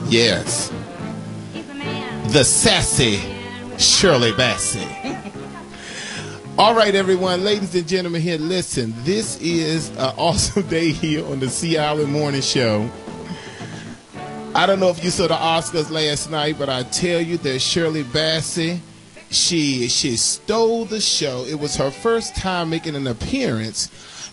Yes. The sassy Shirley Bassey. All right, everyone, ladies and gentlemen here, listen, this is an awesome day here on the Sea Island Morning Show. I don't know if you saw the Oscars last night, but I tell you that Shirley Bassey, she stole the show. It was her first time making an appearance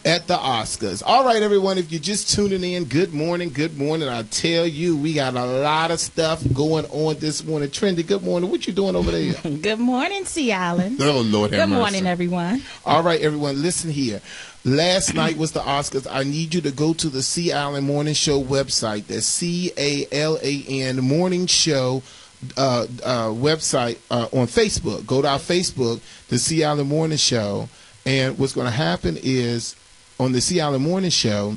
at the Oscars. All right, everyone, if you're just tuning in, good morning, good morning. I tell you, we got a lot of stuff going on this morning. Trendy, good morning. What you doing over there? Good morning, Sea Island. Oh, Lord have mercy. Good morning, everyone. All right, everyone, listen here. Last night was the Oscars. I need you to go to the Sea Island Morning Show website. That's CALAN Morning Show website on Facebook. Go to our Facebook, the Sea Island Morning Show. And what's going to happen is on the Sea Island Morning Show,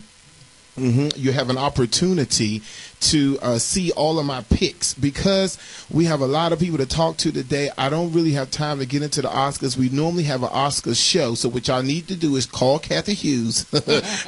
you have an opportunity to see all of my picks. Because we have a lot of people to talk to today, I don't really have time to get into the Oscars. We normally have an Oscars show. So what y'all need to do is call Kathy Hughes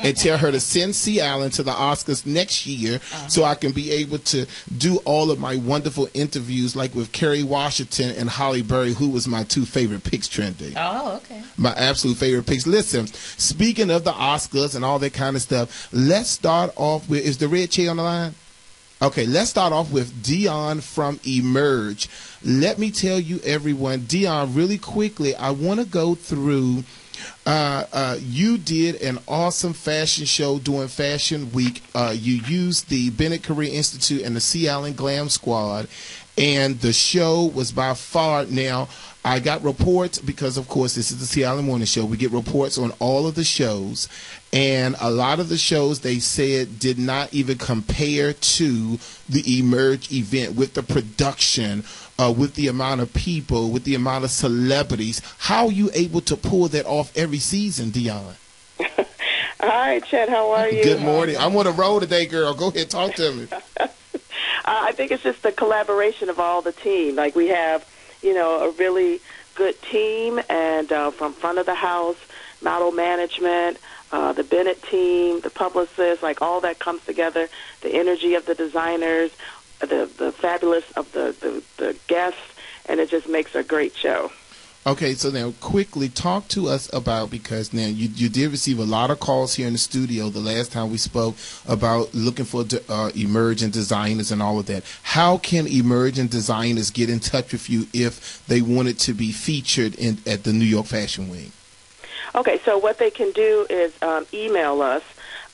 and tell her to send Sea Island to the Oscars next year so I can be able to do all of my wonderful interviews like with Kerry Washington and Holly Berry, who was my two favorite picks, Trendy. Oh, okay. My absolute favorite picks. Listen, speaking of the Oscars and all that kind of stuff, let's start off with, is the red chair on the line? Okay, let's start off with Dion from Emerge. Let me tell you, everyone, Dion, really quickly, I want to go through, you did an awesome fashion show during Fashion Week. You used the Bennett Career Institute and the Sea Island Glam Squad, and the show was by far, now, I got reports because, of course, this is the Sea Island Morning Show. We get reports on all of the shows, and a lot of the shows, they said, did not even compare to the Emerge event with the production, with the amount of people, with the amount of celebrities. How are you able to pull that off every season, Dion? Hi, Chet. How are you? Good morning. I'm on the road today, girl. Go ahead, talk to me. I think it's just the collaboration of all the team. Like, we have, a really good team, and from front of the house, model management, the Bennett team, the publicists, like all that comes together, the energy of the designers, the fabulous of the guests, and it just makes a great show. Okay, so now quickly talk to us about, because now you did receive a lot of calls here in the studio the last time we spoke about looking for emerging designers and all of that. How can emerging designers get in touch with you if they wanted to be featured at the New York Fashion Week? Okay, so what they can do is email us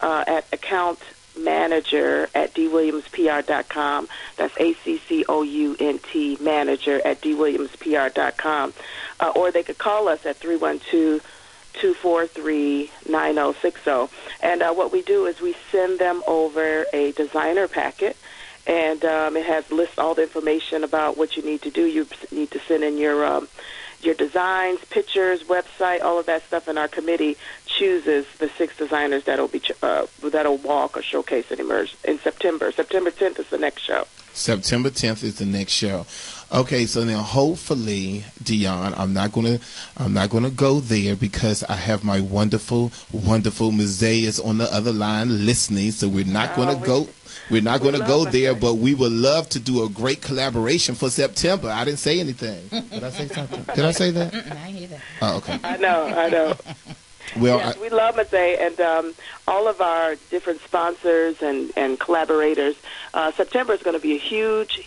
at accountmanager@dwilliamspr.com. That's ACCOUNT manager@dwilliamspr.com. Or they could call us at 312-243-9060. And what we do is we send them over a designer packet, and it has lists all the information about what you need to do. You need to send in your designs, pictures, website, all of that stuff, and our committee chooses the 6 designers that'll walk or showcase and emerge in September. September 10th is the next show. September 10th is the next show. Okay, so now hopefully, Dion, I'm not gonna go there because I have my wonderful Messiahs on the other line listening. So we're not gonna go. We're not going to go there, but we would love to do a great collaboration for September. I didn't say anything. Did I say something? Did I say that? I didn't hear that. Oh, okay. I know. Well, yes, we love Mazzei, and all of our different sponsors and collaborators. September is going to be a huge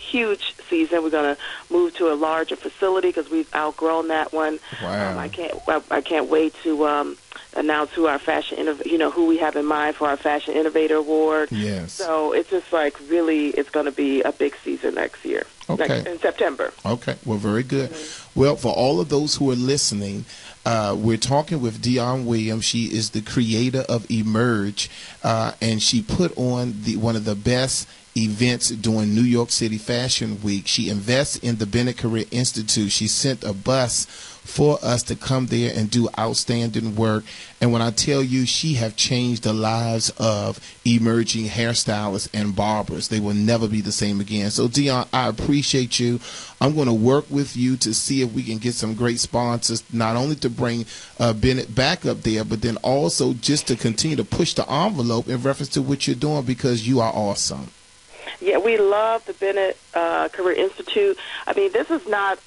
season. We're going to move to a larger facility because we've outgrown that one. Wow. I can't wait to announce who our who we have in mind for our Fashion Innovator Award. Yes. So it's just like really, it's going to be a big season next year. Okay. In September. Okay. Well, very good. Mm-hmm. Well, for all of those who are listening, we're talking with Dion Williams. She is the creator of Emerge, and she put on one of the best events during New York City Fashion Week. She invests in the Bennett Career Institute. She sent a bus for us to come there and do outstanding work. And when I tell you, she have changed the lives of emerging hairstylists and barbers. They will never be the same again. So, Dion, I appreciate you. I'm going to work with you to see if we can get some great sponsors, not only to bring Bennett back up there, but then also just to continue to push the envelope in reference to what you're doing, because you are awesome. Yeah, we love the Bennett Career Institute. I mean, this is not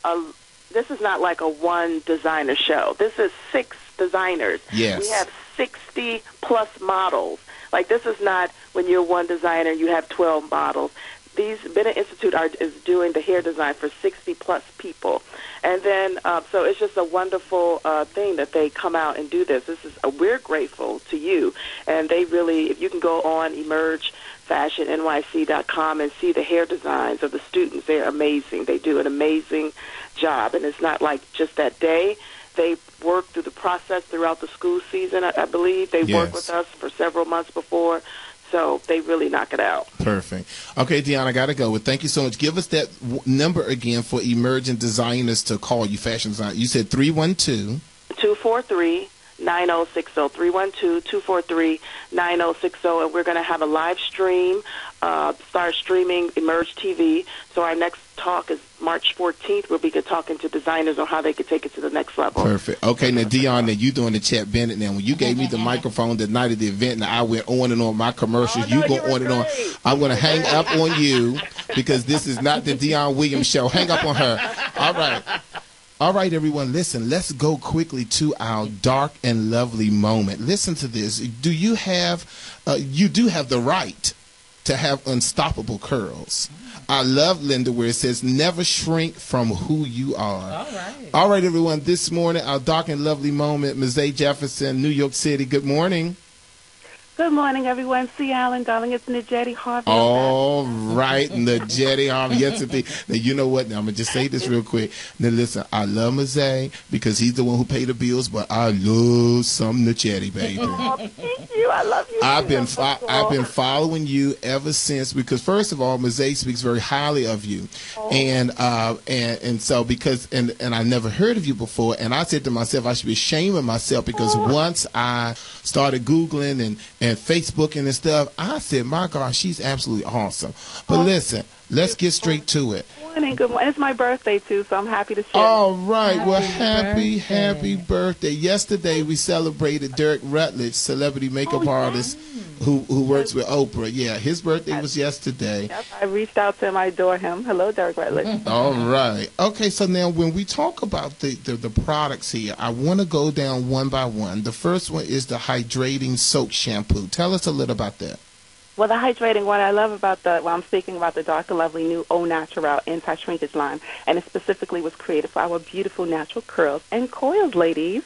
like a one designer show. This is 6 designers. Yes. We have 60 plus models. Like, this is not when you're one designer, you have 12 models. These Bennett Institute is doing the hair design for 60 plus people. And then, so it's just a wonderful thing that they come out and do this. We're grateful to you. And they really, if you can go on emergefashionnyc.com and see the hair designs of the students, they're amazing. They do an amazing job. And it's not like just that day. They work through the process throughout the school season, I believe. They work with us for several months before. So they really knock it out. Perfect. Okay, Dion, I got to go. Well, thank you so much. Give us that number again for emerging designers to call you, fashion design. You said 312. 243-9060. 312-243-9060. And we're going to have a live stream, start streaming Emerge TV. So our next talk is March 14th. We'll be talking to designers on how they could take it to the next level. Perfect. Okay, now, Dion, now you doing the Chat Bennett now. When you gave me the microphone the night of the event, now I went on and on my commercials. You go on and on. I'm going to hang up on you because this is not the Dion Williams show. Hang up on her. All right. All right, everyone, listen, let's go quickly to our dark and lovely moment. Listen to this. Do you have, you do have the right to have unstoppable curls. I love, Linda, where it says, never shrink from who you are. All right. All right, everyone, this morning, our dark and lovely moment, Ms. A. Jefferson, New York City. Good morning. Good morning, everyone. C. Allen, darling, it's Najeti Harvey. All right, Najeti Harvey. Yes, indeed. Now, you know what? Now, I'm going to just say this real quick. Now, listen, I love Mazay because he's the one who paid the bills, but I love some Najeti, baby. Oh, thank you. I love you. I've been following you ever since, because first of all, Mazay speaks very highly of you. Oh. And so because I never heard of you before, and I said to myself I should be ashamed of myself because once I started Googling and Facebooking and stuff, I said, my gosh, she's absolutely awesome. But listen, let's get straight to it. Good morning. It's my birthday, too, so I'm happy to share. All right. Happy birthday. Yesterday, we celebrated Derek Rutledge, celebrity makeup artist who works with Oprah. Yeah, his birthday was yesterday. Yep, I reached out to him. I adore him. Hello, Derek Rutledge. All right. Okay, so now when we talk about the products here, I want to go down one by one. The first one is the Hydrating Soap Shampoo. Tell us a little about that. Well, the hydrating, what I love about I'm speaking about the Dark and Lovely new Au Naturel anti-shrinkage line, and it specifically was created for our beautiful natural curls and coils, ladies.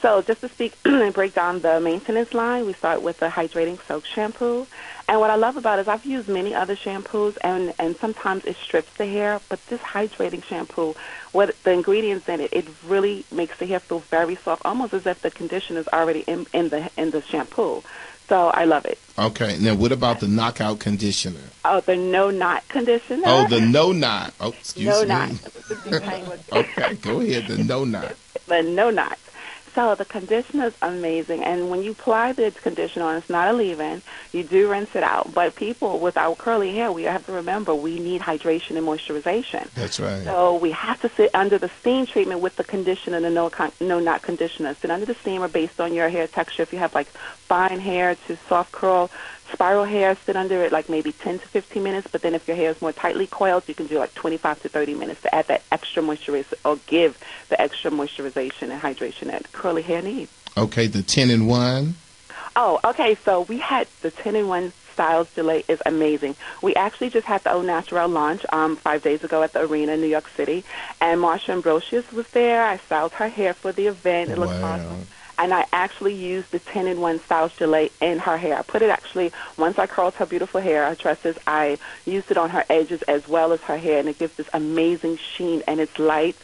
So just to speak and break down the maintenance line, we start with the Hydrating Soap Shampoo. And what I love about it is I've used many other shampoos, and sometimes it strips the hair, but this hydrating shampoo, what the ingredients in it, it really makes the hair feel very soft, almost as if the conditioner is already in the shampoo. So I love it. Okay. Now, what about the knockout conditioner? Oh, the no knot conditioner. Oh, the no knot. Oh, excuse me. No knot. Okay, go ahead. The no knot. The no knot. So the conditioner is amazing, and when you apply the conditioner on, it's not a leave-in. You do rinse it out. But people with our curly hair, we have to remember we need hydration and moisturization. That's right. So we have to sit under the steam treatment with the conditioner, the no-knot conditioner. Sit under the steamer based on your hair texture. If you have like fine hair to soft curl, spiral hair, sit under it like maybe 10 to 15 minutes. But then if your hair is more tightly coiled, you can do like 25 to 30 minutes to add that extra moisturization or give the extra moisturization and hydration that curly hair needs. Okay, the 10-in-1. Oh, okay. So we had the 10-in-1 Styles Delay is amazing. We actually just had the Au Naturel launch 5 days ago at the Arena in New York City, and Marsha Ambrosius was there. I styled her hair for the event. It looked awesome. And I actually used the 10-in-1 Styles Delay in her hair. I put it actually, once I curled her beautiful hair, her tresses, I used it on her edges as well as her hair, and it gives this amazing sheen, and it's light,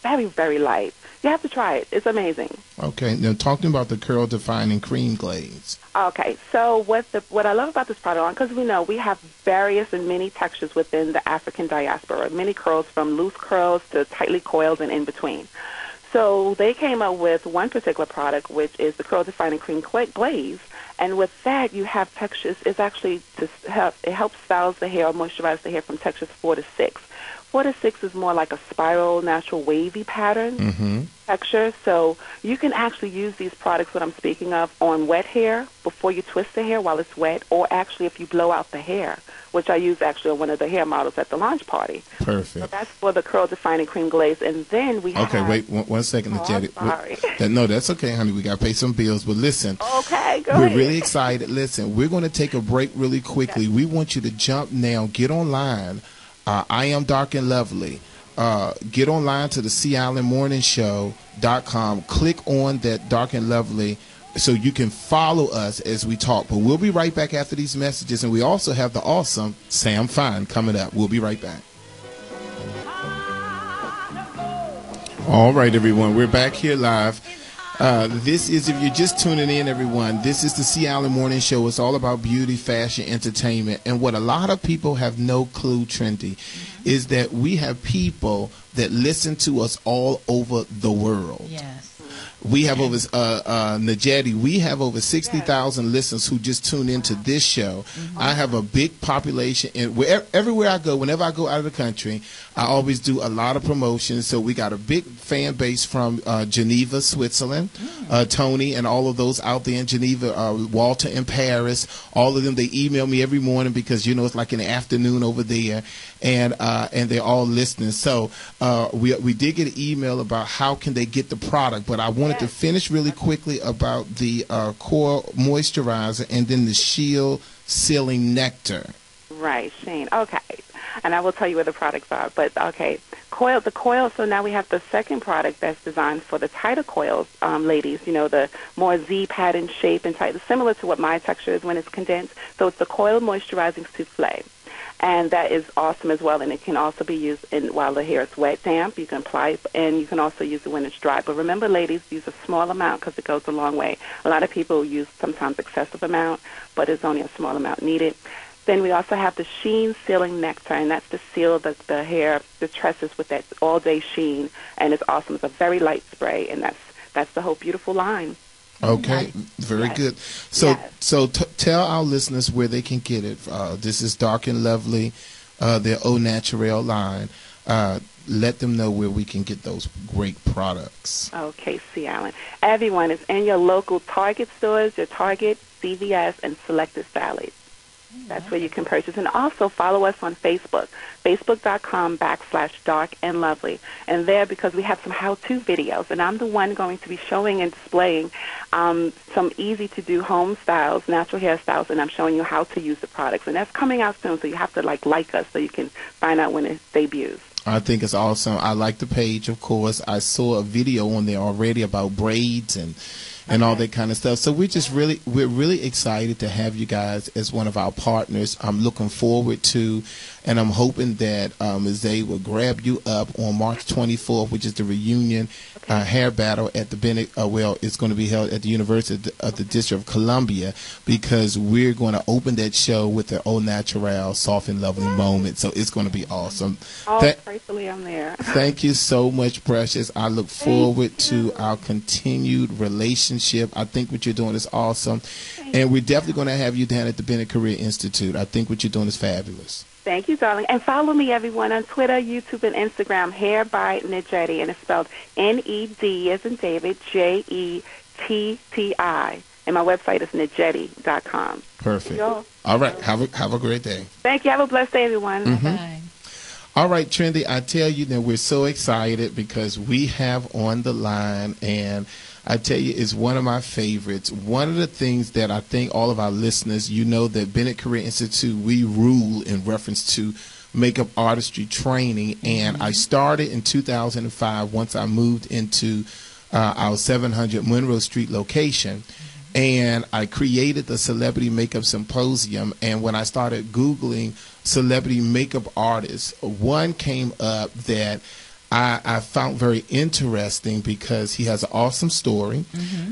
very, very light. You have to try it. It's amazing. Okay. Now, talking about the Curl Defining Cream Glaze. Okay. So what I love about this product, because we know we have various and many textures within the African diaspora, many curls from loose curls to tightly coiled and in between. So they came up with one particular product, which is the Curl Defining Cream Glaze. And with that, you have textures. It's actually it helps styles the hair or moisturize the hair from textures 4 to 6. 4 to 6 is more like a spiral, natural, wavy pattern texture. So you can actually use these products, what I'm speaking of, on wet hair before you twist the hair while it's wet, or actually if you blow out the hair, which I use actually on one of the hair models at the launch party. Perfect. So that's for the Curl Defining Cream Glaze. And then we have... Okay, wait one second, Najeti. Sorry. No, that's okay, honey. We got to pay some bills. But listen, okay, go we're ahead. really excited. Listen, we're going to take a break really quickly. We want you to jump now. Get online. I am Dark and Lovely. Get online to the SeaIslandMorningShow.com. Click on that Dark and Lovely so you can follow us as we talk. But we'll be right back after these messages. And we also have the awesome Sam Fine coming up. We'll be right back. All right, everyone. We're back here live. This is, if you're just tuning in, everyone, this is the Sea Island Morning Show. It's all about beauty, fashion, entertainment. And what a lot of people have no clue, Trendy, is that we have people that listen to us all over the world. Yes. We have over, Najeti, we have over 60,000 listeners who just tune into this show. I have a big population, and everywhere I go, whenever I go out of the country, I always do a lot of promotions. So we got a big fan base from Geneva, Switzerland, Tony and all of those out there in Geneva, Walter in Paris, all of them, they email me every morning because, you know, it's like in the afternoon over there, and they're all listening. So we did get an email about how can they get the product, but I wanted to finish really quickly about the Core Moisturizer and then the Shield Sealing Nectar. Right, Shane. Okay. And I will tell you where the products are. But, okay, the coil, so now we have the second product that's designed for the tighter coils, ladies, you know, the more Z pattern shape and tight, similar to what my texture is when it's condensed. So it's the Coil Moisturizing Souffle. And that is awesome as well, and it can also be used while the hair is wet, damp. You can apply it, and you can also use it when it's dry. But remember, ladies, use a small amount because it goes a long way. A lot of people use sometimes excessive amount, but it's only a small amount needed. Then we also have the Sheen Sealing Nectar, and that's to seal the hair, the tresses with that all-day sheen, and it's awesome. It's a very light spray, and that's the whole beautiful line. Okay, very good. So, tell our listeners where they can get it. This is Dark and Lovely, their Au Naturel line. Let them know where we can get those great products. Okay, Sea Island. Everyone is in your local Target stores, your Target, CVS, and Selected Salads. That's where you can purchase. And also follow us on Facebook, facebook.com/darkandlovely. And there, because we have some how-to videos, and I'm the one going to be showing and displaying some easy-to-do home styles, natural hairstyles, and I'm showing you how to use the products. And that's coming out soon, so you have to like us so you can find out when it debuts. I think it's awesome. I like the page, of course. I saw a video on there already about braids and all that kind of stuff. So we're really excited to have you guys as one of our partners. I'm looking forward to, and I'm hoping that they will grab you up on March 24th, which is the reunion hair battle at the Bennett. It's going to be held at the University of the District of Columbia, because we're going to open that show with the Au Naturel Soft and Lovely moment. So it's going to be awesome. Gratefully I'm there. Thank you so much, Precious. I look forward to our continued relationship. I think what you're doing is awesome. And we're definitely going to have you down at the Bennett Career Institute. I think what you're doing is fabulous. Thank you, darling. And follow me, everyone, on Twitter, YouTube, and Instagram, Hair by Nejeti, and it's spelled N-E-D as in David, J-E-T-T-I. And my website is nejeti.com. Perfect. All right. Have a great day. Thank you. Have a blessed day, everyone. Bye. All right, Trendy, I tell you that we're so excited because we have on the line, and I tell you, it's one of my favorites. One of the things that I think all of our listeners, you know that Bennett Career Institute, we rule in reference to makeup artistry training. And I started in 2005 once I moved into our 700 Monroe Street location. And I created the Celebrity Makeup Symposium. And when I started Googling celebrity makeup artists, one came up that I found very interesting because he has an awesome story.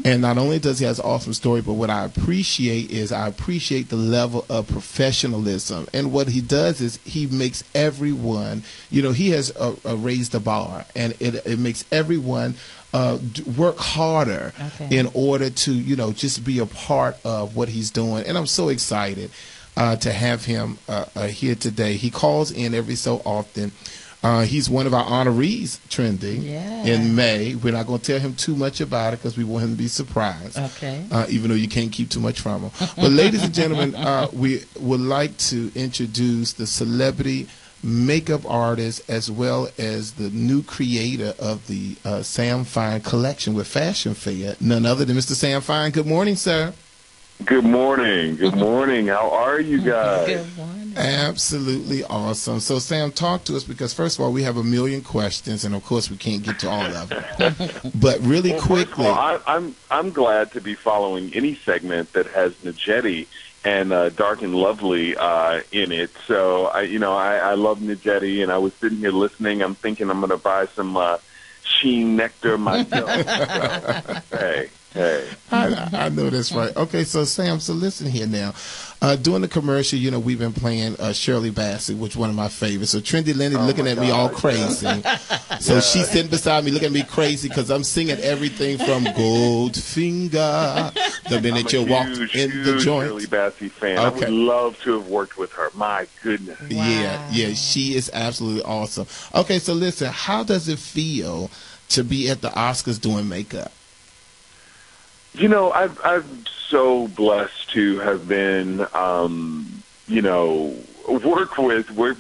And not only does he have an awesome story, but what I appreciate the level of professionalism. And what he does is he makes everyone, he has raised the bar, and it makes everyone work harder Okay. in order to, just be a part of what he's doing. And I'm so excited to have him here today. He calls in every so often. He's one of our honorees, Trendy, Yeah. in May. We're not going to tell him too much about it because we want him to be surprised. Okay. Even though you can't keep too much from him. But ladies and gentlemen, we would like to introduce the celebrity makeup artist as well as the new creator of the Sam Fine collection with Fashion Fair, none other than Mr. Sam Fine. Good morning, sir. Good morning. Good morning. How are you guys? Good morning. Absolutely awesome. So, Sam, talk to us because, first of all, we have a million questions, and, of course, we can't get to all of them. But really quickly. Well, I'm glad to be following any segment that has Najetti and Dark and Lovely in it. So, I love Najetti, and I was sitting here listening. I'm thinking I'm going to buy some Sheen Nectar myself. So, hey. I know that's right. Okay, so Sam, so listen here now. During the commercial, we've been playing Shirley Bassey, which is one of my favorites. So Trendy Lenny looking at me all crazy. So she's sitting beside me looking at me crazy because I'm singing everything from Goldfinger the minute you walked in the joint. I'm a huge Shirley Bassey fan. Okay. I would love to have worked with her. My goodness. Wow. Yeah, she is absolutely awesome. Okay, so listen, how does it feel to be at the Oscars doing makeup? I'm so blessed to have been,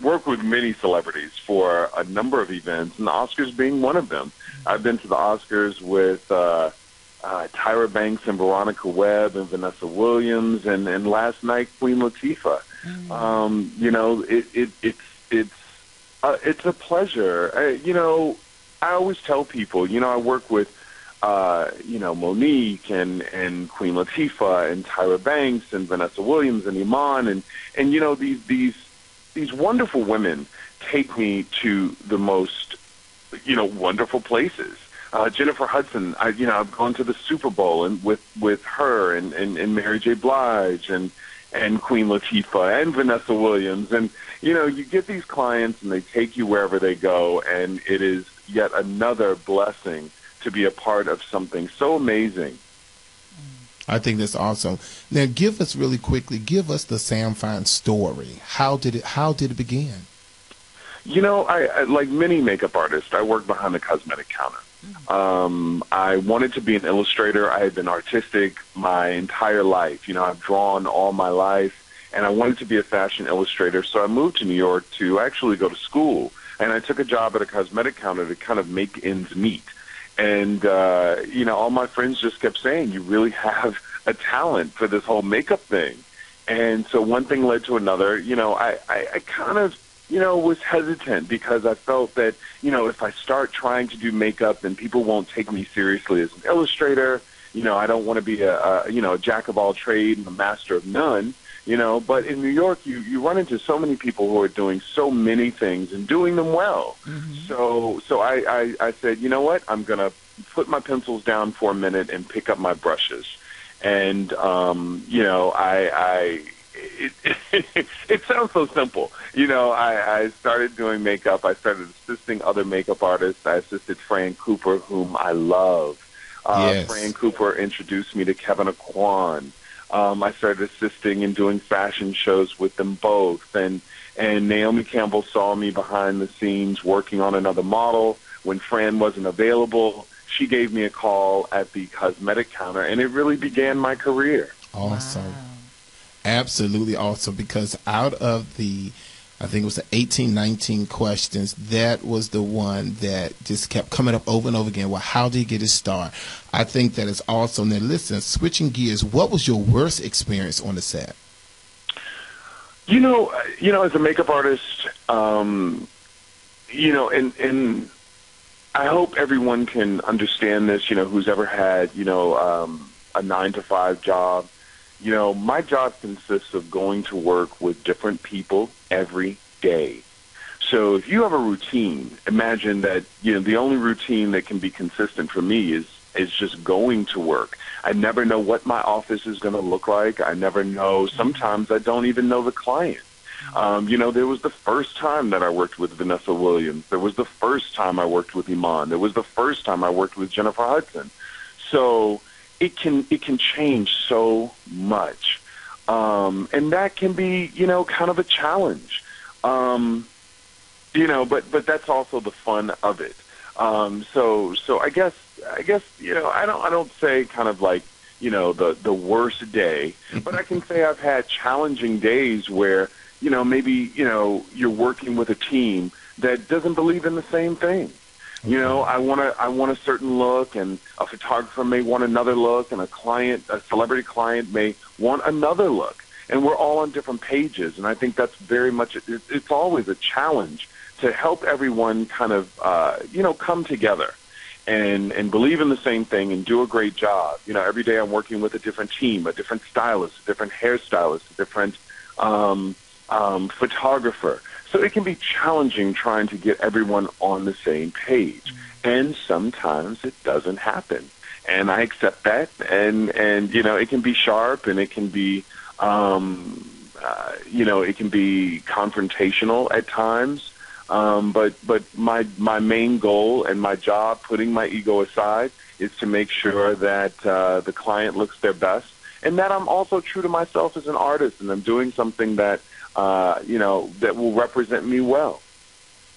work with many celebrities for a number of events, and the Oscars being one of them. I've been to the Oscars with Tyra Banks and Veronica Webb and Vanessa Williams, and last night Queen Latifah. It's a pleasure. I always tell people, I work with Monique and Queen Latifah and Tyra Banks and Vanessa Williams and Iman and these wonderful women take me to the most wonderful places. Jennifer Hudson, I've gone to the Super Bowl and with her and Mary J. Blige and Queen Latifah and Vanessa Williams, and you get these clients and they take you wherever they go, and it is yet another blessing to be a part of something so amazing. I think that's awesome. Now, give us really quickly, give us the Sam Fine story. How did it begin? I like many makeup artists, I work behind the cosmetic counter. I wanted to be an illustrator. I had been artistic my entire life. I've drawn all my life, and I wanted to be a fashion illustrator. So I moved to New York to actually go to school, and I took a job at a cosmetic counter to kind of make ends meet. And, all my friends just kept saying, you really have a talent for this whole makeup thing. And so one thing led to another. I kind of, was hesitant because I felt that, if I start trying to do makeup, then people won't take me seriously as an illustrator. I don't want to be a jack of all trades and a master of none. But in New York, you run into so many people who are doing so many things and doing them well. Mm-hmm. So I said, you know what? I'm going to put my pencils down for a minute and pick up my brushes. And, it sounds so simple. I started doing makeup. I started assisting other makeup artists. I assisted Fran Cooper, whom I love. Yes. Fran Cooper introduced me to Kevin Aquan. I started assisting and doing fashion shows with them both. And Naomi Campbell saw me behind the scenes working on another model. When Fran wasn't available, she gave me a call at the cosmetic counter, and it really began my career. Awesome. Wow. Absolutely awesome, because out of the, I think it was the 18, 19 questions, that was the one that just kept coming up over and over again. Well, how did he get his start? I think that is awesome. Now, listen, switching gears, what was your worst experience on the set? As a makeup artist, and I hope everyone can understand this, who's ever had, a 9-to-5 job. My job consists of going to work with different people every day. So if you have a routine, imagine that, the only routine that can be consistent for me is just going to work. I never know what my office is going to look like. I never know. Sometimes I don't even know the client. There was the first time that I worked with Vanessa Williams. There was the first time I worked with Iman. There was the first time I worked with Jennifer Hudson. So it can change so much. And that can be, kind of a challenge. But that's also the fun of it. So I guess, I don't say kind of like, the worst day, but I can say I've had challenging days where, maybe, you're working with a team that doesn't believe in the same thing. I want a certain look, and a photographer may want another look, and a celebrity client may want another look. And we're all on different pages, and I think that's very much, it's always a challenge to help everyone kind of, come together and believe in the same thing and do a great job. Every day I'm working with a different team, a different stylist, a different hairstylist, a different photographer. So it can be challenging trying to get everyone on the same page. And sometimes it doesn't happen. And I accept that. And it can be sharp, and it can be, it can be confrontational at times. But my main goal and my job, putting my ego aside, is to make sure that the client looks their best, and that I'm also true to myself as an artist, and I'm doing something that that will represent me well.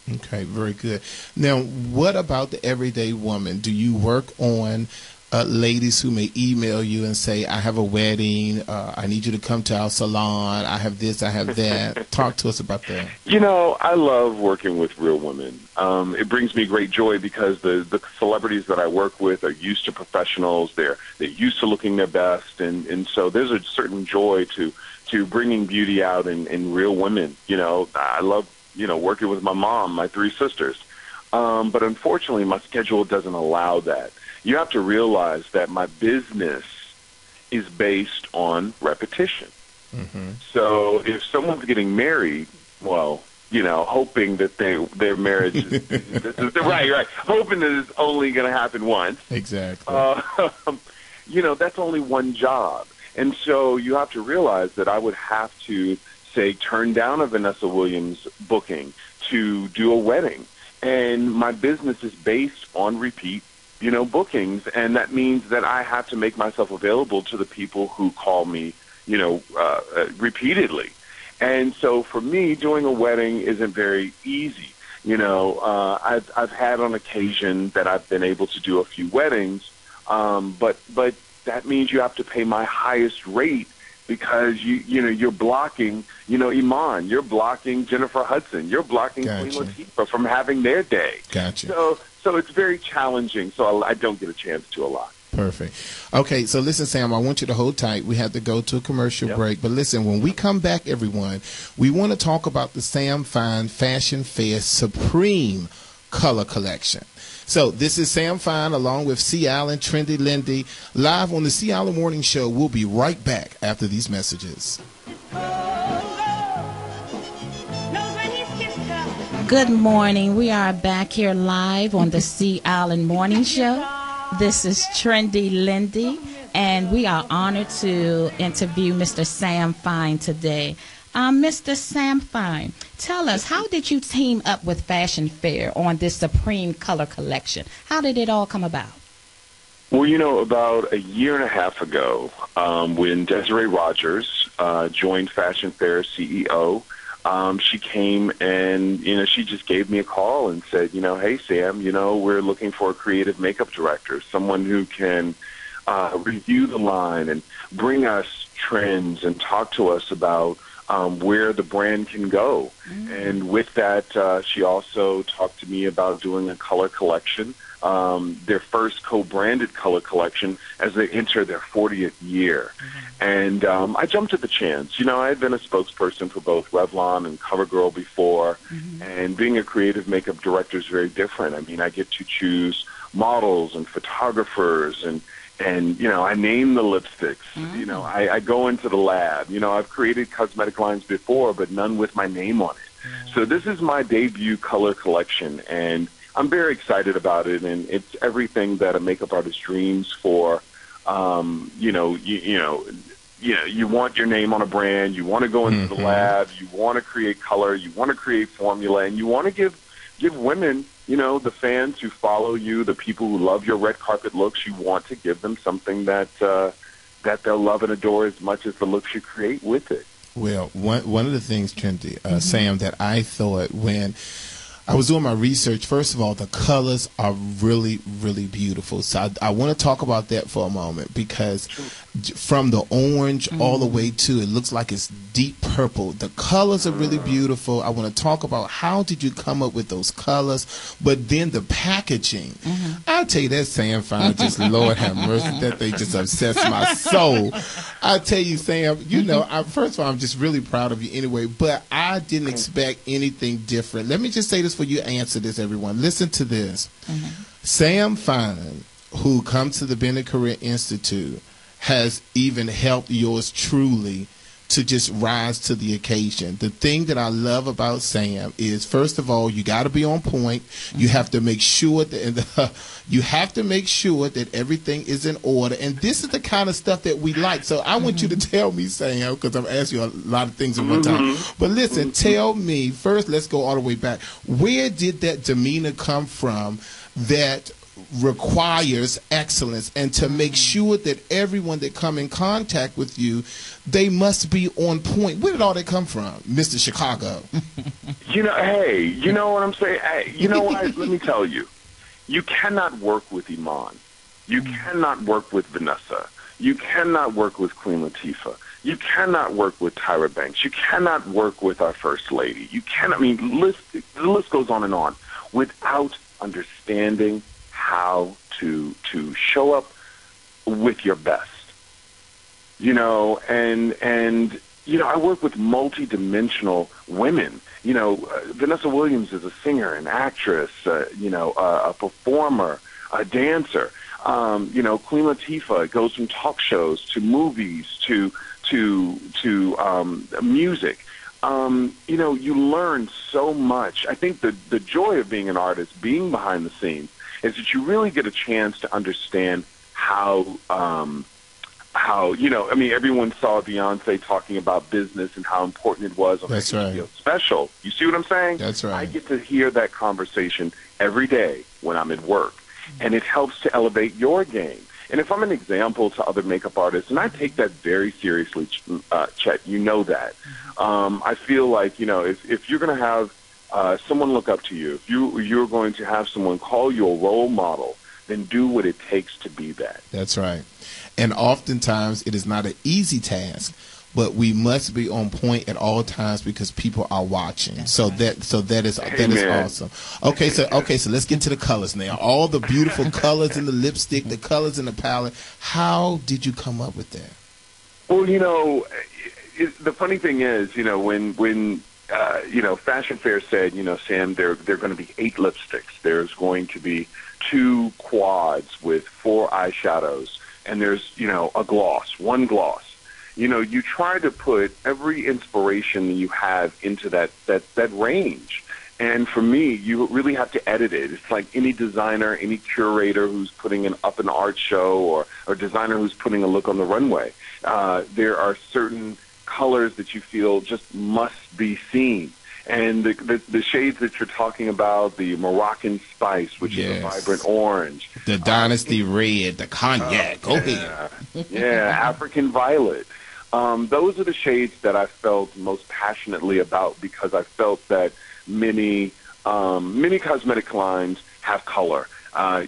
Okay, very good. Now, what about the everyday woman? Do you work on ladies who may email you and say, I have a wedding, I need you to come to our salon, I have this, I have that. Talk to us about that. I love working with real women. It brings me great joy because the celebrities that I work with are used to professionals. They're used to looking their best, and so there's a certain joy to bringing beauty out in real women. I love working with my mom, my three sisters, but unfortunately my schedule doesn't allow that. You have to realize that my business is based on repetition. Mm-hmm. So if someone's getting married, well, hoping that their marriage is right, hoping that it's only going to happen once. Exactly. That's only one job. And so you have to realize that I would have to, say, turn down a Vanessa Williams booking to do a wedding. And my business is based on repeat bookings, and that means that I have to make myself available to the people who call me, repeatedly. And so for me, doing a wedding isn't very easy. I've had on occasion that I've been able to do a few weddings, but that means you have to pay my highest rate because you're blocking, Iman, you're blocking Jennifer Hudson, you're blocking Queen Latifah from having their day. Gotcha. So it's very challenging, so I don't get a chance to a lot. Perfect. Okay, so listen, Sam, I want you to hold tight. We have to go to a commercial break. But listen, when we come back, everyone, we want to talk about the Sam Fine Fashion Fair Supreme Color Collection. So this is Sam Fine along with C. Allen, Trendy Lindy, live on the C. Allen Morning Show. We'll be right back after these messages. Good morning. We are back here live on the C. Allen Morning Show. This is Trendy Lindy, and we are honored to interview Mr. Sam Fine today. Mr. Sam Fine, tell us, how did you team up with Fashion Fair on this Supreme Color Collection? How did it all come about? Well, about a year and a half ago, when Desiree Rogers joined Fashion Fair as CEO, she came and, she just gave me a call and said, hey, Sam, we're looking for a creative makeup director, someone who can review the line and bring us trends and talk to us about where the brand can go. Mm-hmm. And with that, she also talked to me about doing a color collection, their first co-branded color collection as they enter their 40th year. Mm-hmm. And I jumped at the chance. I had been a spokesperson for both Revlon and CoverGirl before, mm-hmm. and being a creative makeup director is very different. I mean, I get to choose models and photographers and I name the lipsticks. Mm-hmm. I go into the lab. I've created cosmetic lines before, but none with my name on it. Mm-hmm. So this is my debut color collection, and I'm very excited about it. And it's everything that a makeup artist dreams for. you want your name on a brand, you want to go into the lab, you want to create color, you want to create formula, and you want to give women, the fans who follow you, the people who love your red carpet looks, you want to give them something that they'll love and adore as much as the looks you create with it. Well, one of the things, Trinity, Sam, that I thought when I was doing my research, first of all, the colors are really, really beautiful. So I want to talk about that for a moment, because from the orange all the way to, it looks like it's deep purple. The colors are really beautiful. I want to talk about how did you come up with those colors, but then the packaging. I'll tell you that Sam Fine, just Lord have mercy, that thing just obsessed my soul. I tell you, Sam, first of all, I'm just really proud of you anyway, but I didn't expect anything different. Let me just say this for you, answer this, everyone. Listen to this. Sam Fine, who comes to the Bennett Career Institute, has even helped yours truly to just rise to the occasion. The thing that I love about Sam is, first of all, you got to be on point. You have to make sure that everything is in order. And this is the kind of stuff that we like. So I want you to tell me, Sam, because I'm asking you a lot of things at one time. But listen, tell me first. Let's go all the way back. Where did that demeanor come from that requires excellence, and to make sure that everyone that come in contact with you, they must be on point? Where did all that come from, Mr. Chicago? Hey, you know what I'm saying? Hey, you know what? Let me tell you. You cannot work with Iman. You cannot work with Vanessa. You cannot work with Queen Latifah. You cannot work with Tyra Banks. You cannot work with our First Lady. You cannot, the list goes on and on, without understanding how to show up with your best. I work with multi-dimensional women. Vanessa Williams is a singer, an actress, a performer, a dancer. Queen Latifah goes from talk shows to movies to music. You learn so much. I think the joy of being an artist, being behind the scenes, is that you really get a chance to understand how everyone saw Beyonce talking about business and how important it was on That's her right. special. You see what I'm saying? That's right. I get to hear that conversation every day when I'm at work, and it helps to elevate your game. And if I'm an example to other makeup artists, and I take that very seriously, Chet, you know that. I feel like, if you're going to have someone look up to you, if you're going to have someone call you a role model, then do what it takes to be that. That's right. And oftentimes it is not an easy task, but we must be on point at all times because people are watching. That is awesome. Okay, so let's get to the colors now. All the beautiful colors in the lipstick, the colors in the palette. How did you come up with that? Well, the funny thing is, when Fashion Fair said, Sam, there are going to be 8 lipsticks. There's going to be 2 quads with 4 eyeshadows, and there's, one gloss. You try to put every inspiration you have into that range. And for me, you really have to edit it. It's like any designer, any curator who's putting up an art show, or designer who's putting a look on the runway. There are certain colors that you feel just must be seen. And the shades that you're talking about, the Moroccan spice, which is a vibrant orange. The Dynasty Red, the cognac. Go ahead. Yeah, African violet. Those are the shades that I felt most passionately about, because I felt that many cosmetic lines have color.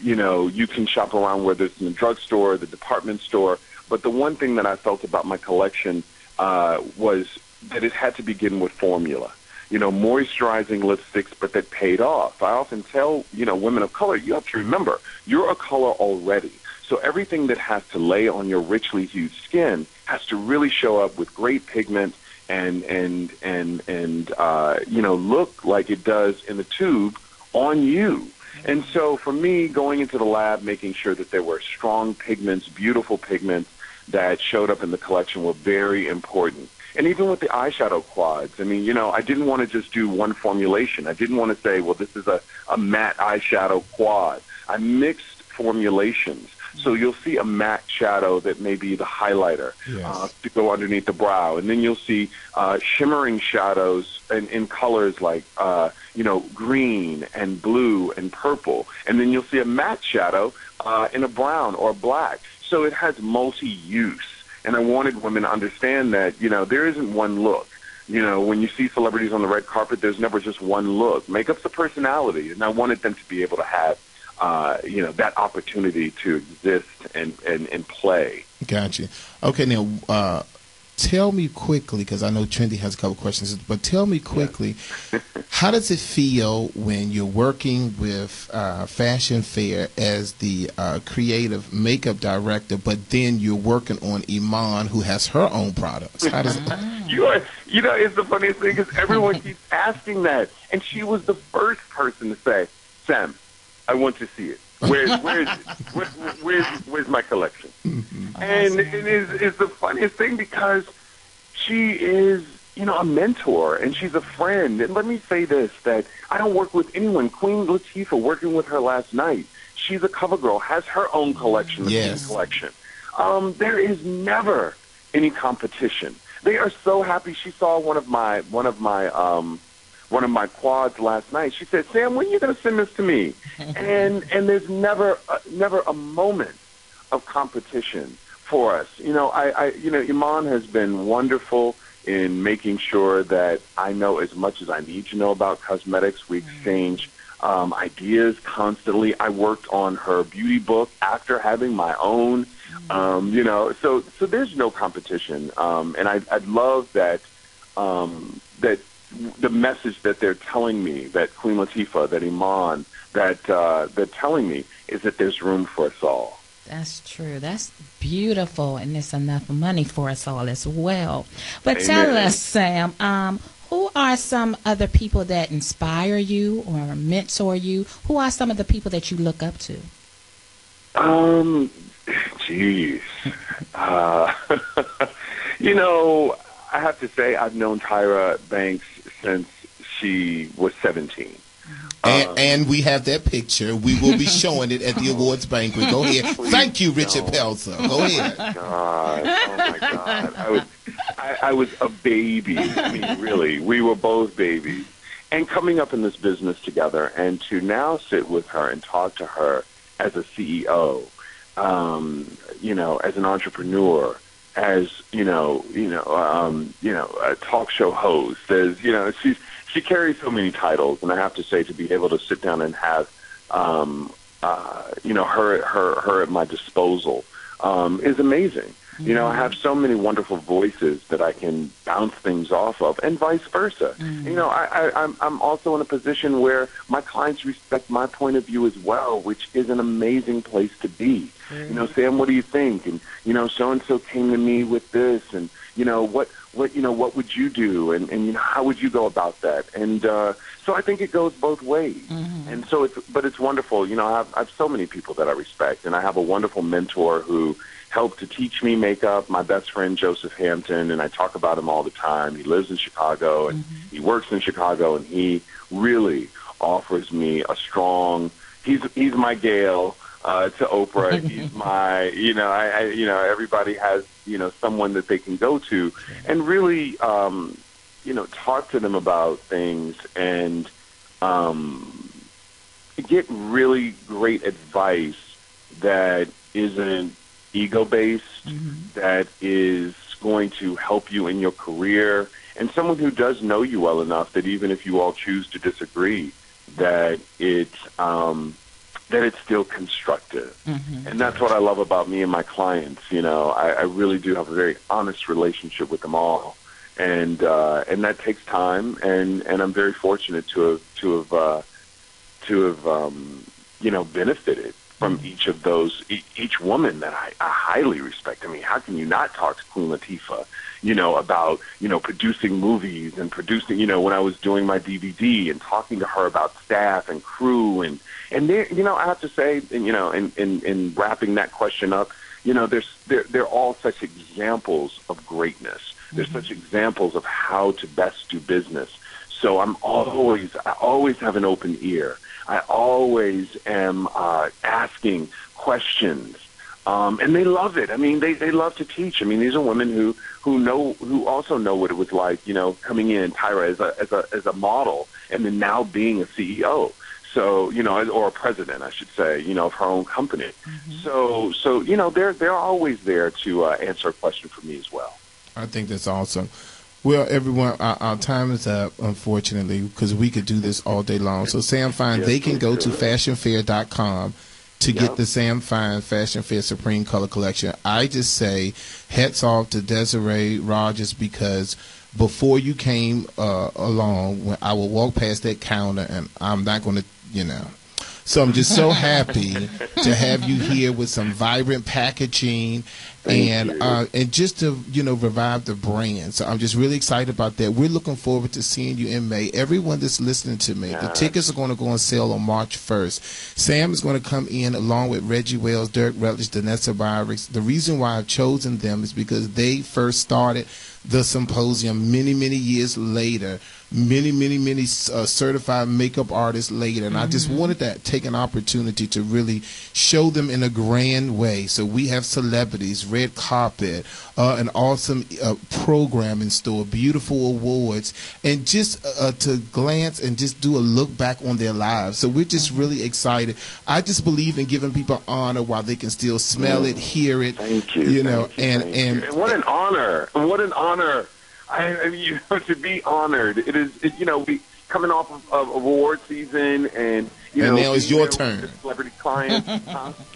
You can shop around, whether it's in the drugstore, the department store. But the one thing that I felt about my collection was that it had to begin with formula. Moisturizing lipsticks, but that paid off. I often tell, women of color, you have to remember, you're a color already. So everything that has to lay on your richly hued skin has to really show up with great pigment and look like it does in the tube on you. And so for me, going into the lab, making sure that there were strong pigments, beautiful pigments that showed up in the collection were very important. And even with the eyeshadow quads, I didn't want to just do one formulation. I didn't want to say, well, this is a matte eyeshadow quad. I mixed formulations So you'll see a matte shadow that may be the highlighter to go underneath the brow. And then you'll see shimmering shadows in colors like, green and blue and purple. And then you'll see a matte shadow in a brown or black. So it has multi-use. And I wanted women to understand that, there isn't one look. When you see celebrities on the red carpet, there's never just one look. Makeup's a personality, and I wanted them to be able to have, that opportunity to exist and play. Gotcha. Okay, now tell me quickly, because I know Trendy has a couple questions, but tell me quickly, how does it feel when you're working with Fashion Fair as the creative makeup director, but then you're working on Iman, who has her own products? How does it? It's the funniest thing because everyone keeps asking that, and she was the first person to say, "Sam, I want to see it. Where's my collection?" And it is the funniest thing because she is, a mentor and she's a friend. And let me say this, that I don't work with anyone. Queen Latifah, working with her last night, she's a cover girl, has her own collection, the Queen collection. There is never any competition. They are so happy. She saw one of my quads last night. She said, "Sam, when are you going to send this to me?" And there's never a moment of competition for us. Iman has been wonderful in making sure that I know as much as I need to know about cosmetics. We exchange ideas constantly. I worked on her beauty book after having my own. So there's no competition. And I love that that the message that they're telling me, that Queen Latifah, that Iman, that they're telling me is that there's room for us all. That's true. That's beautiful, and there's enough money for us all as well. But tell us, Sam, who are some other people that inspire you or mentor you? Who are some of the people that you look up to? Geez. I have to say I've known Tyra Banks since she was 17. And we have that picture. We will be showing it at the awards banquet. Go ahead. Thank you, Richard Pelzer. Go ahead. Oh my God. I was a baby. I mean, really, we were both babies. And coming up in this business together, and to now sit with her and talk to her as a CEO, as an entrepreneur, as a talk show host, as she carries so many titles, and I have to say, to be able to sit down and have her at my disposal is amazing. I have so many wonderful voices that I can bounce things off of, and vice versa. I'm also in a position where my clients respect my point of view as well, which is an amazing place to be. Sam, what do you think? And so and so came to me with this, and what would you do, and how would you go about that? And so I think it goes both ways. And so it's wonderful. I have so many people that I respect, and I have a wonderful mentor who helped to teach me makeup, my best friend Joseph Hampton, and I talk about him all the time. He lives in Chicago, and he works in Chicago, and he really offers me a strong. He's my Gail to Oprah. He's my, everybody has someone that they can go to, and really talk to them about things and get really great advice that isn't ego-based, that is going to help you in your career, and someone who does know you well enough that even if you all choose to disagree, that it's still constructive. And that's what I love about me and my clients. I really do have a very honest relationship with them all, and that takes time, and I'm very fortunate to have benefited from each of those, each woman that I highly respect. I mean, how can you not talk to Queen Latifah, about, producing movies and producing, when I was doing my DVD and talking to her about staff and crew and there, I have to say, in wrapping that question up, they're all such examples of greatness. They're such examples of how to best do business. So I always have an open ear. I always am asking questions And they love it. I mean, they love to teach. I mean, these are women who also know what it was like, coming in, Tyra, as a model, and then now being a CEO. So, or a president, I should say, of her own company. Mm-hmm. So, they're always there to answer a question for me as well. I think that's awesome. Well, everyone, our time is up, unfortunately, because we could do this all day long. So, Sam Fine, yes, they can go to fashionfair.com to get the Sam Fine Fashion Fair Supreme Color Collection. I just say hats off to Desiree Rogers, because before you came along, when I would walk past that counter, and I'm not going to, So I'm just so happy to have you here with some vibrant packaging and just to revive the brand. So I'm just really excited about that. We're looking forward to seeing you in May. Everyone that's listening to me, the tickets are going to go on sale on March 1st. Sam is going to come in along with Reggie Wells, Derek Rutledge, Danessa Byrick. The reason why I've chosen them is because they first started the symposium many years later, many certified makeup artists later, and I just wanted to take an opportunity to really show them in a grand way. So we have celebrities, red carpet, an awesome program in store, beautiful awards, and just to glance and just do a look back on their lives. So we're just really excited. I just believe in giving people honor while they can still smell it, hear it. Thank you. And what an honor! What an honor! To be honored. It is. We coming off of award season, and now it's your turn. Celebrity clients.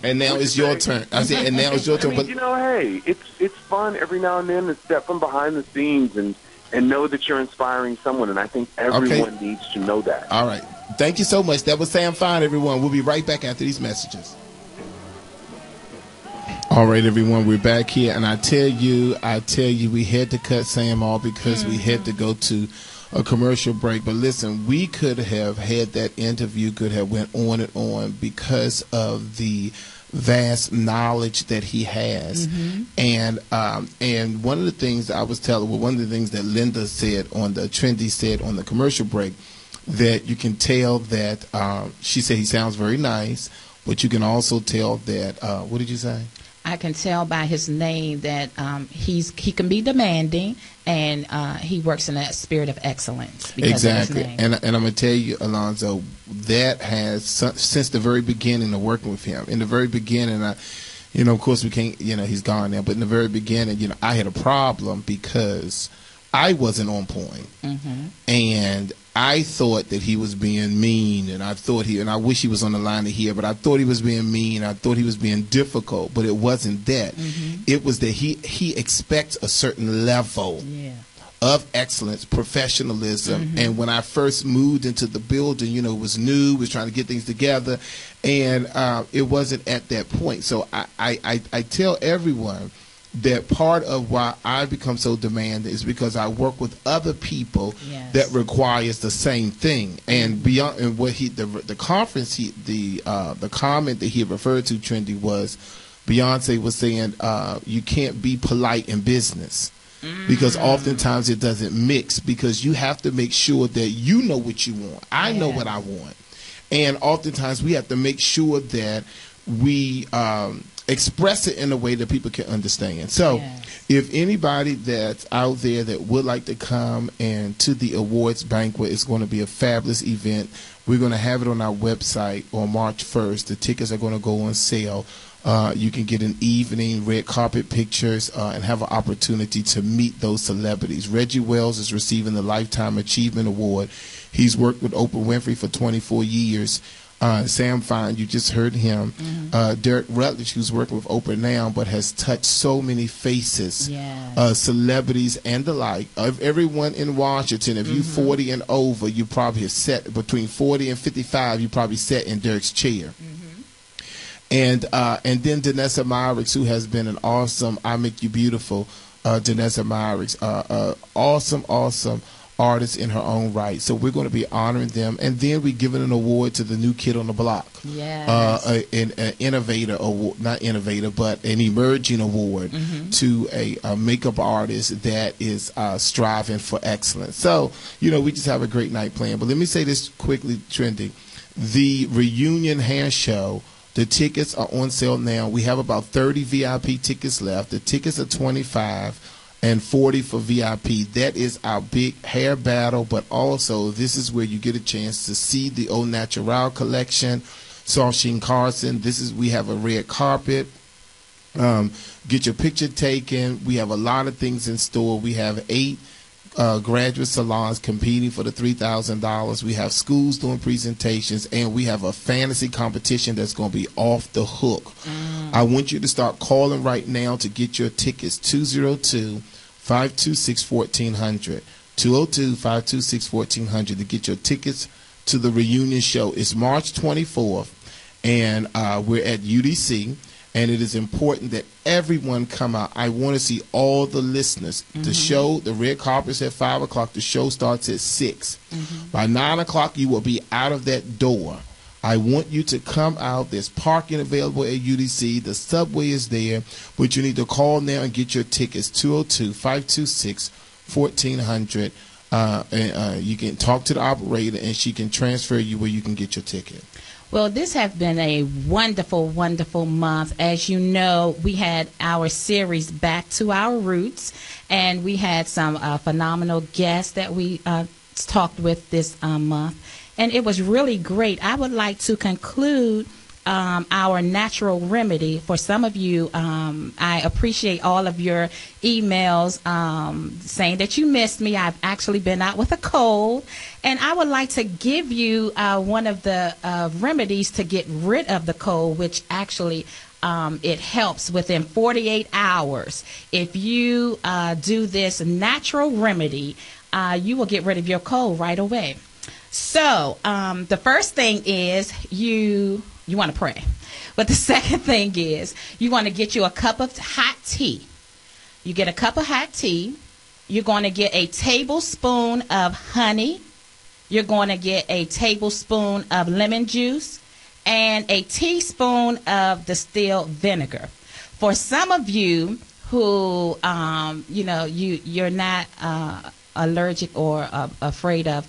And now it's your turn. I said, and now it's your turn. I mean, hey, it's fun every now and then to step from behind the scenes and know that you're inspiring someone, and I think everyone needs to know that. All right. Thank you so much. That was Sam Fine, everyone. We'll be right back after these messages. All right, everyone, we're back here, and I tell you, we had to cut Sam off because we had to go to a commercial break. But listen, we could have had that interview, could have went on and on because of the vast knowledge that he has. And one of the things that I was telling, one of the things that Linda said on the commercial break, that you can tell that she said he sounds very nice, but you can also tell that what did you say? I can tell by his name that he can be demanding, and he works in a spirit of excellence. Exactly, and I'm gonna tell you, Alonzo, that has since the very beginning of working with him. In the very beginning, of course we can't, he's gone now, but in the very beginning, I had a problem because I wasn't on point, and I thought that he was being mean, and I wish he was on the line to hear, but I thought he was being mean. I thought he was being difficult, but it wasn't that. It was that he expects a certain level of excellence, professionalism. And when I first moved into the building, it was new, was trying to get things together, and it wasn't at that point. So I tell everyone that part of why I become so demanding is because I work with other people that requires the same thing. And beyond, and what the comment that he referred to, Trendy, was Beyonce was saying you can't be polite in business. Because oftentimes it doesn't mix, because you have to make sure that you know what you want. I know what I want. And oftentimes we have to make sure that we express it in a way that people can understand. So if anybody that's out there that would like to come and to the awards banquet, it's going to be a fabulous event. We're going to have it on our website on March 1st. The tickets are going to go on sale. You can get an evening, red carpet pictures, and have an opportunity to meet those celebrities. Reggie Wells is receiving the Lifetime Achievement Award. He's worked with Oprah Winfrey for 24 years. Sam Fine, you just heard him. Derek Rutledge, who's working with Oprah now, but has touched so many faces, celebrities and the like. Of everyone in Washington, if you're 40 and over, you probably have sat between 40 and 55. You probably sat in Derek's chair. And then Danessa Myrick, who has been an awesome "I Make You Beautiful." Danessa Myrick, awesome artist in her own right. So we're going to be honoring them, and then we're giving an award to the new kid on the block. An innovator award, not innovator, but an emerging award to a makeup artist that is striving for excellence. So we just have a great night planned. But let me say this quickly, Trendy. The reunion hair show The tickets are on sale now. We have about 30 VIP tickets left. The tickets are $25 and $40 for VIP. That is our big hair battle, but also this is where you get a chance to see the Au Natural collection. Sauchin Carson. We have a red carpet. Get your picture taken. We have a lot of things in store. We have 8 graduate salons competing for the $3,000. We have schools doing presentations, and we have a fantasy competition that's going to be off the hook. I want you to start calling right now to get your tickets. 202-526-1400. 202-526-1400 to get your tickets to the reunion show. It's March 24th, and we're at UDC. And it is important that everyone come out. I want to see all the listeners. The show, the red carpet's at 5 o'clock. The show starts at 6. By 9 o'clock, you will be out of that door. I want you to come out. There's parking available at UDC. The subway is there. But you need to call now and get your tickets. 202-526-1400. You can talk to the operator, and she can transfer you where you can get your ticket. Well, this has been a wonderful, wonderful month. As you know, we had our series Back to Our Roots, and we had some phenomenal guests that we talked with this month, and it was really great. I would like to conclude our natural remedy. For some of you, I appreciate all of your emails saying that you missed me. I've actually been out with a cold, and I would like to give you one of the remedies to get rid of the cold, which actually it helps within 48 hours. If you do this natural remedy, you will get rid of your cold right away. So the first thing is you want to pray. But the second thing is you want to get you a cup of hot tea. You get a cup of hot tea. You're going to get a tablespoon of honey. You're going to get a tablespoon of lemon juice and a teaspoon of distilled vinegar. For some of you who, you're not allergic or afraid of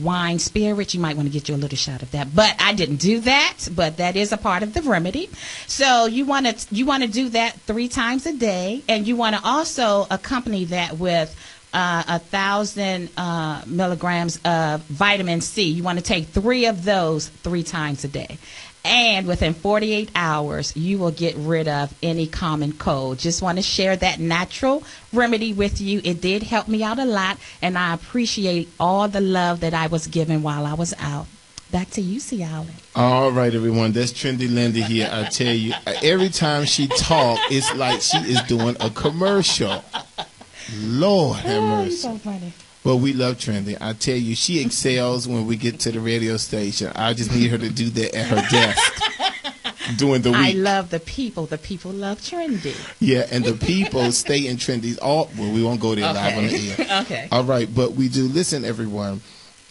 wine spirits, you might want to get you a little shot of that. But I didn't do that, but that is a part of the remedy. So you want to do that 3 times a day, and you want to also accompany that with 1,000 milligrams of vitamin C. You want to take 3 of those 3 times a day. And within 48 hours, you will get rid of any common cold. Just want to share that natural remedy with you. It did help me out a lot, and I appreciate all the love that I was given while I was out. Back to you, C. Allen. All right, everyone. That's Trendy Lindy here. I tell you, every time she talks, it's like she is doing a commercial. Lord have mercy. You're so funny. Well, we love Trendy. I tell you, she excels when we get to the radio station. I just need her to do that at her desk during the week. I love the people. The people love Trendy. Yeah, and the people stay in Trendy's. Well, we won't go there live on the air. Okay. All right, but we do. Listen, everyone.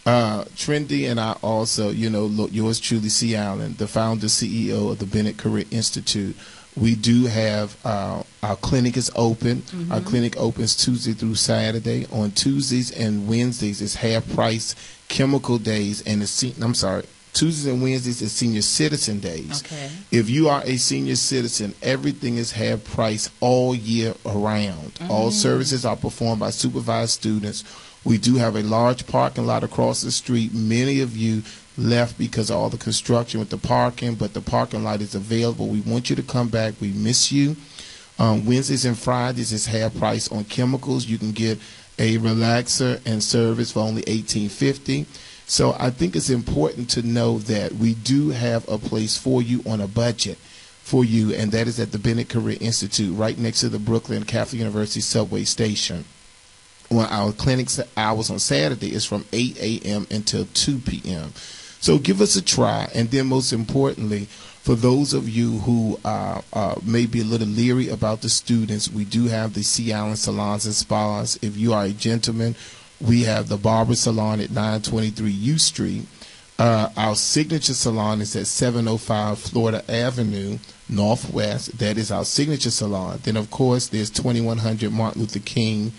Trendy and I also, look, yours truly, C. Allen, the founder, CEO of the Bennett Career Institute. We do have our clinic is open. Our clinic opens Tuesday through Saturday. On Tuesdays and Wednesdays is half price chemical days, and Tuesdays and Wednesdays is senior citizen days. Okay. If you are a senior citizen, everything is half price all year around. All services are performed by supervised students. We do have a large parking lot across the street. Many of you left because of all the construction with the parking, but the parking lot is available. We want you to come back. We miss you. Wednesdays and Fridays is half price on chemicals. You can get a relaxer and service for only $18.50. So I think it's important to know that we do have a place for you on a budget for you, and that is at the Bennett Career Institute right next to the Brooklyn Catholic University subway station. Well, our clinic's hours on Saturday is from 8 a.m. until 2 p.m. So give us a try. And then most importantly, for those of you who may be a little leery about the students, we do have the C. Allen Salons and Spas. If you are a gentleman, we have the Barber Salon at 923 U Street. Our signature salon is at 705 Florida Avenue, Northwest. That is our signature salon. Then, of course, there's 2100 Martin Luther King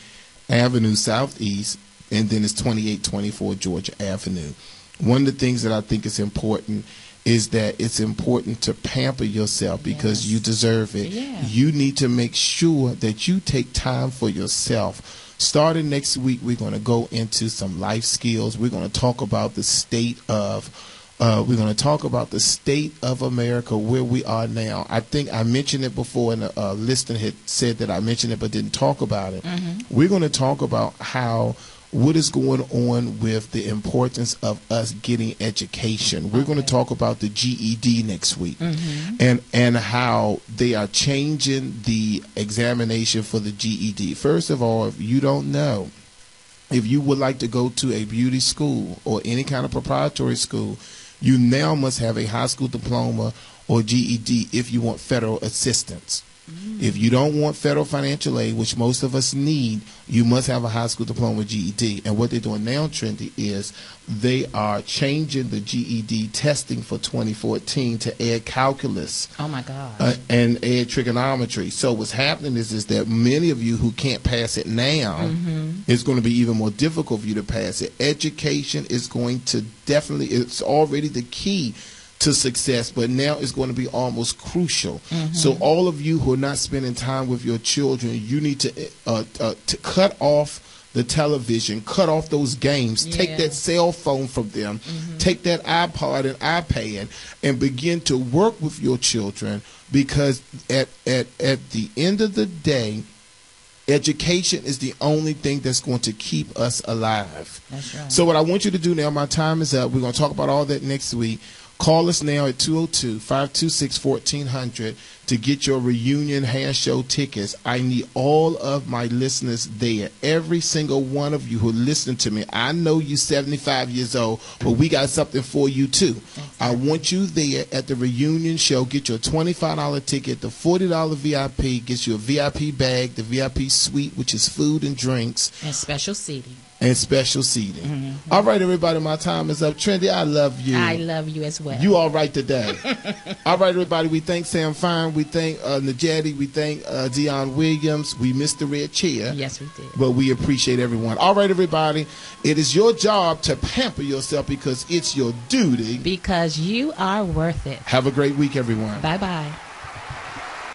Avenue, Southeast, and then it's 2824 Georgia Avenue. One of the things that I think is important is that it's important to pamper yourself because you deserve it. Yeah. You need to make sure that you take time for yourself. Starting next week, we're going to go into some life skills. We're going to talk about the state of America, where we are now. I think I mentioned it before, and a listener had said that I mentioned it but didn't talk about it. We're going to talk about what is going on with the importance of us getting education. We're going to talk about the GED next week, and how they are changing the examination for the GED. First of all, if you don't know, if you would like to go to a beauty school or any kind of preparatory school, you now must have a high school diploma or GED if you want federal assistance. If you don't want federal financial aid, which most of us need, you must have a high school diploma or GED. And what they're doing now, Trendy, is they are changing the GED testing for 2014 to add calculus. Oh, my God. And add trigonometry. So what's happening is that many of you who can't pass it now, it's going to be even more difficult for you to pass it. Education is going to definitely, it's already the key to success, but now it's going to be almost crucial. So all of you who are not spending time with your children, you need to cut off the television, cut off those games, take that cell phone from them, take that iPod and iPad, and begin to work with your children, because at the end of the day, education is the only thing that's going to keep us alive. That's right. So what I want you to do now, my time is up. We're going to talk about all that next week. Call us now at 202-526-1400 to get your reunion hair show tickets. I need all of my listeners there. Every single one of you who listen to me. I know you're 75 years old, but we got something for you too. Exactly. I want you there at the reunion show. Get your $25 ticket. The $40 VIP gets you a VIP bag, the VIP suite, which is food and drinks. And special seating. All right, everybody, my time is up. Trendy, I love you. I love you as well. You all right today. All right, everybody, we thank Sam Fine. We thank Najati. We thank Dion Williams. We missed the red chair. Yes, we did. But we appreciate everyone. All right, everybody, it is your job to pamper yourself because it's your duty. Because you are worth it. Have a great week, everyone. Bye-bye.